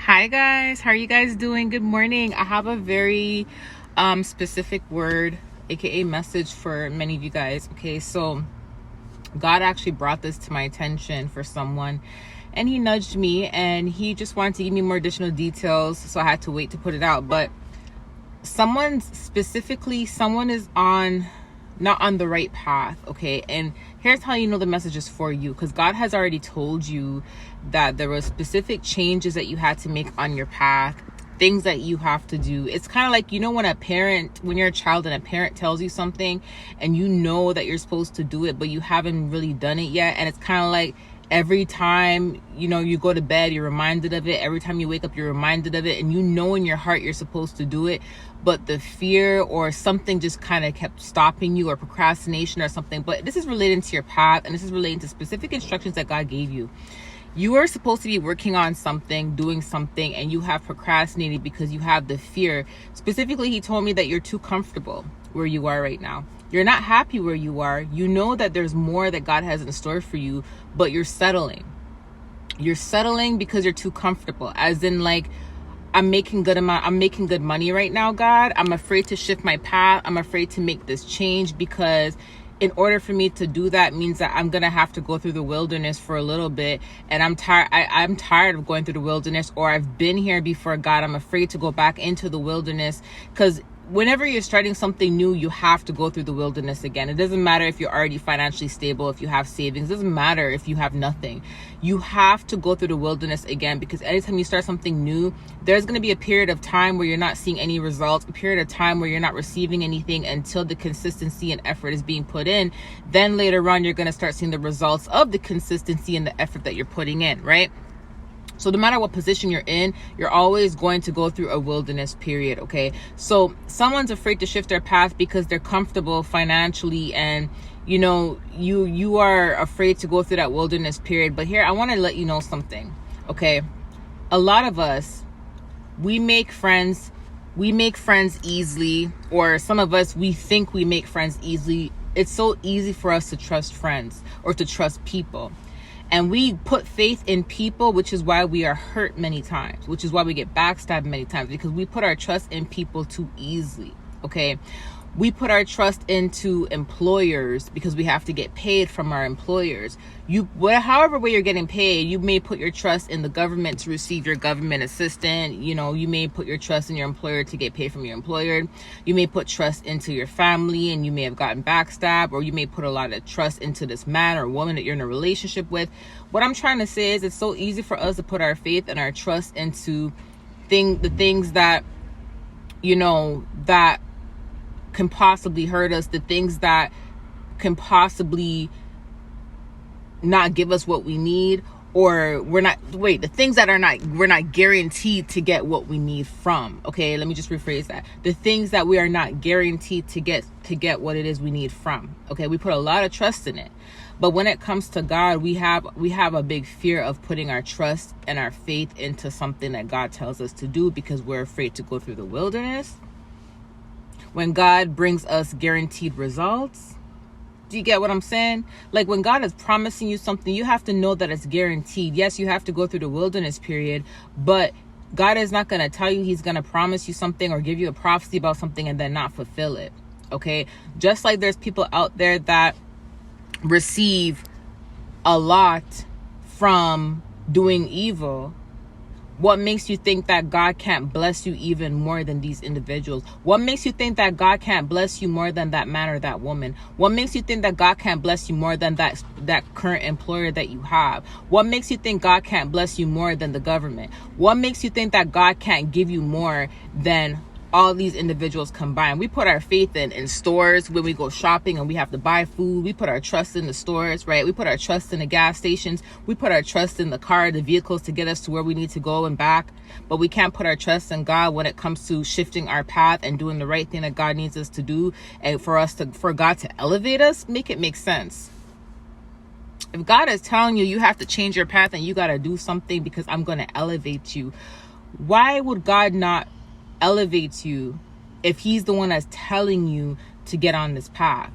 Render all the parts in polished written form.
Hi guys, how are you guys doing? Good morning. I have a very specific word, aka message for many of you guys. Okay, so God actually brought this to my attention for someone, and he nudged me and he just wanted to give me more additional details, so I had to wait to put it out. But someone is not on the right path. Okay, and here's how you know the message is for you, because God has already told you that there were specific changes that you had to make on your path, things that you have to do. It's kind of like, when you're a child and a parent tells you something and you know that you're supposed to do it, but you haven't really done it yet. And it's kind of like every time, you go to bed, you're reminded of it. Every time you wake up, you're reminded of it. And in your heart, you're supposed to do it. But the fear or something just kind of kept stopping you, or procrastination or something. But this is related to your path, and this is relating to specific instructions that God gave you. You are supposed to be working on something, doing something, and you have procrastinated because you have the fear. Specifically, he told me that you're too comfortable where you are right now. You're not happy where you are. You know that there's more that God has in store for you, but you're settling. You're settling because you're too comfortable. As in, like, I'm making good money right now, God. I'm afraid to shift my path. I'm afraid to make this change, because in order for me to do that means that I'm gonna have to go through the wilderness for a little bit, and I'm tired. I'm tired of going through the wilderness, or I've been here before, God. I'm afraid to go back into the wilderness, because whenever you're starting something new, you have to go through the wilderness again. It doesn't matter if you're already financially stable, if you have savings. It doesn't matter if you have nothing. You have to go through the wilderness again, because anytime you start something new, there's going to be a period of time where you're not seeing any results, a period of time where you're not receiving anything until the consistency and effort is being put in. Then later on, you're going to start seeing the results of the consistency and the effort that you're putting in, right? So no matter what position you're in, you're always going to go through a wilderness period, okay? So someone's afraid to shift their path because they're comfortable financially, and you are afraid to go through that wilderness period. But here, I want to let you know something, okay? A lot of us, we make friends easily, or some of us, we think we make friends easily. It's so easy for us to trust friends or to trust people. And we put faith in people, which is why we are hurt many times, which is why we get backstabbed many times, because we put our trust in people too easily, okay? We put our trust into employers because we have to get paid from our employers. However way you're getting paid, you may put your trust in the government to receive your government assistance. You may put your trust in your employer to get paid from your employer. You may put trust into your family, and you may have gotten backstabbed, or you may put a lot of trust into this man or woman that you're in a relationship with. What I'm trying to say is, it's so easy for us to put our faith and our trust into the things that, that can possibly hurt us, the things that can possibly not give us what we need, or the things that we're not guaranteed to get what we need from. Okay, let me just rephrase that. The things that we are not guaranteed to get what it is we need from. Okay, we put a lot of trust in it. But when it comes to God, we have a big fear of putting our trust and our faith into something that God tells us to do, because we're afraid to go through the wilderness. When God brings us guaranteed results, do you get what I'm saying? Like, when God is promising you something, you have to know that it's guaranteed. Yes, you have to go through the wilderness period, but God is not going to tell you he's going to promise you something or give you a prophecy about something and then not fulfill it. Okay? Just like there's people out there that receive a lot from doing evil. What makes you think that God can't bless you even more than these individuals? What makes you think that God can't bless you more than that man or that woman? What makes you think that God can't bless you more than that current employer that you have? What makes you think God can't bless you more than the government? What makes you think that God can't give you more than all these individuals combined? We put our faith in stores when we go shopping and we have to buy food. We put our trust in the stores, right? We put our trust in the gas stations. We put our trust in the vehicles to get us to where we need to go and back. But we can't put our trust in God when it comes to shifting our path and doing the right thing that God needs us to do, and for God to elevate us. Make it make sense. If God is telling you have to change your path and you got to do something because I'm going to elevate you, why would God not elevate you if he's the one that's telling you to get on this path?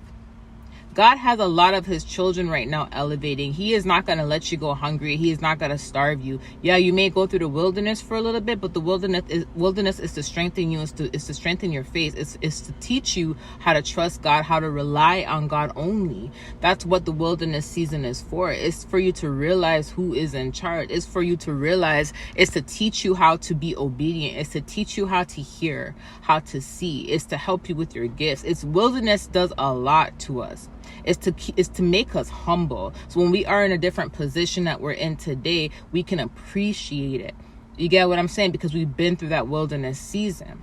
God has a lot of his children right now elevating. He is not going to let you go hungry. He is not going to starve you. Yeah, you may go through the wilderness for a little bit, but the wilderness is to strengthen you, is to strengthen your faith. It's to teach you how to trust God, how to rely on God only. That's what the wilderness season is for. It's for you to realize who is in charge. It's for you to realize, it's to teach you how to be obedient. It's to teach you how to hear, how to see. It's to help you with your gifts. Wilderness does a lot to us. It's to make us humble. So when we are in a different position that we're in today, we can appreciate it. You get what I'm saying? Because we've been through that wilderness season.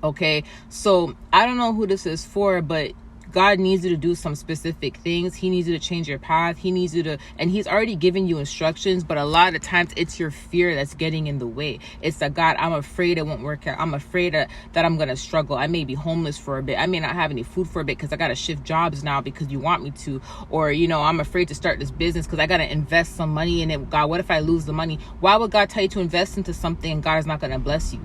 Okay, so I don't know who this is for, but God needs you to do some specific things. He needs you to change your path. He needs you to, and he's already given you instructions, but a lot of times it's your fear that's getting in the way. It's that, God, I'm afraid it won't work out. I'm afraid that I'm going to struggle. I may be homeless for a bit. I may not have any food for a bit because I got to shift jobs now because you want me to. Or, I'm afraid to start this business because I got to invest some money in it. God, what if I lose the money? Why would God tell you to invest into something and God is not going to bless you?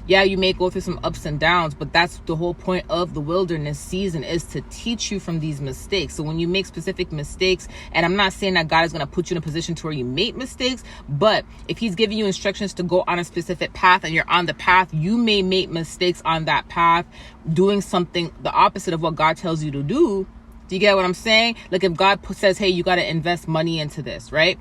Yeah, you may go through some ups and downs, but that's the whole point of the wilderness season, is to teach you from these mistakes. So when you make specific mistakes, and I'm not saying that God is going to put you in a position to where you make mistakes, but if he's giving you instructions to go on a specific path and you're on the path, you may make mistakes on that path, doing something the opposite of what God tells you to do. Do you get what I'm saying? Like if God says, hey, you got to invest money into this, right?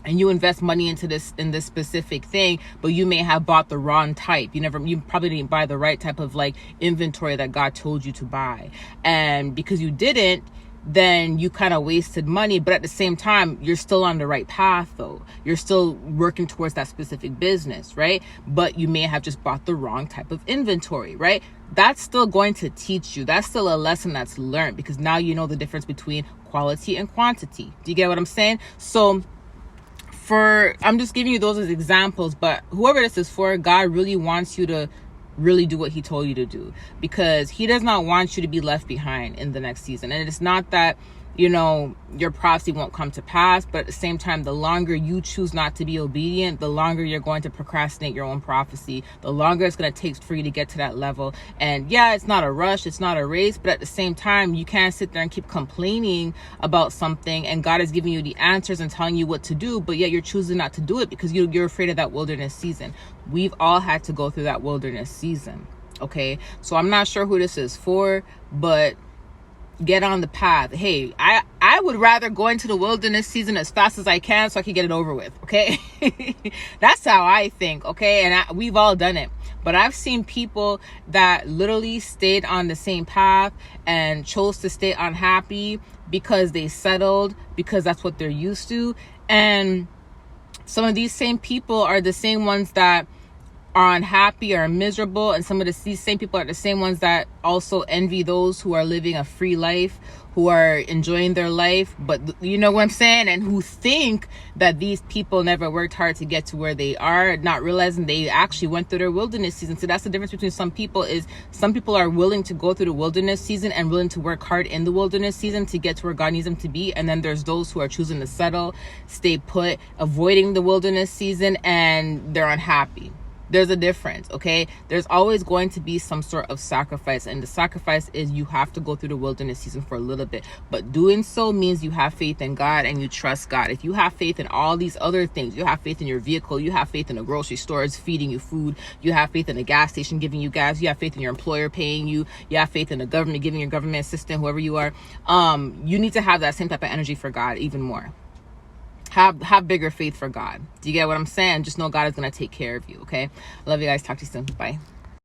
And you invest money into this specific thing, but you may have bought the wrong type. You probably didn't buy the right type of like inventory that God told you to buy. And because you didn't, then you kind of wasted money. But at the same time, you're still on the right path though. You're still working towards that specific business, right? But you may have just bought the wrong type of inventory, right? That's still going to teach you. That's still a lesson that's learned, because now you know the difference between quality and quantity. Do you get what I'm saying? So I'm just giving you those as examples, but whoever this is for, God really wants you to really do what he told you to do, because he does not want you to be left behind in the next season. And it's not that, your prophecy won't come to pass, but at the same time, the longer you choose not to be obedient, the longer you're going to procrastinate your own prophecy, the longer it's going to take for you to get to that level. And yeah, it's not a rush, it's not a race, but at the same time, you can't sit there and keep complaining about something and God is giving you the answers and telling you what to do, but yet you're choosing not to do it because you're afraid of that wilderness season. We've all had to go through that wilderness season. Okay, so I'm not sure who this is for, but get on the path. Hey, I would rather go into the wilderness season as fast as I can so I can get it over with. Okay. That's how I think. Okay. And we've all done it, but I've seen people that literally stayed on the same path and chose to stay unhappy because they settled, because that's what they're used to. And some of these same people are the same ones that are unhappy or miserable, and some of these same people are the same ones that also envy those who are living a free life, who are enjoying their life, but you know what I'm saying, and who think that these people never worked hard to get to where they are, not realizing they actually went through their wilderness season. So that's the difference between some people are willing to go through the wilderness season and willing to work hard in the wilderness season to get to where God needs them to be, and then there's those who are choosing to settle, stay put, avoiding the wilderness season, and they're unhappy. There's a difference, okay? There's always going to be some sort of sacrifice, and the sacrifice is you have to go through the wilderness season for a little bit, but doing so means you have faith in God and you trust God. If you have faith in all these other things, you have faith in your vehicle, you have faith in the grocery stores feeding you food, you have faith in the gas station giving you gas, you have faith in your employer paying you, you have faith in the government giving your government assistant, whoever you are, you need to have that same type of energy for God even more. Have bigger faith for God. Do you get what I'm saying? Just know God is going to take care of you, okay? Love you guys. Talk to you soon. Bye.